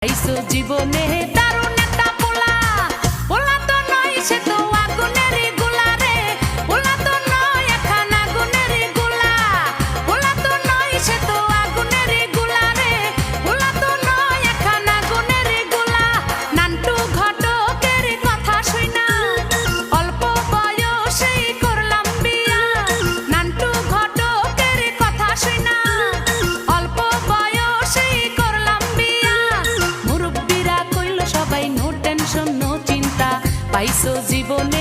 আইসো জীবনে দারুণ একটা পোলা, পোলা তো নয় সে তো আগুনেরই গোলা রে, পোলা তো নয় এখন আগুনেরই গোলা, পোলা তো নয় সে তো আগুনেরই গোলা রে, পোলা তো নয় এখন আগুনেরই গোলা। নান্টু ঘটকের কথা শুইনা অল্প বয়সেই করলাম বিয়া, নান্টু ঘটকের কথা শুইনা অল্প বয়সেই করলাম বিয়া। মুরব্বিরা কইল সবাই নো টেনশন নো চিন্তা, পাইছো জীবনে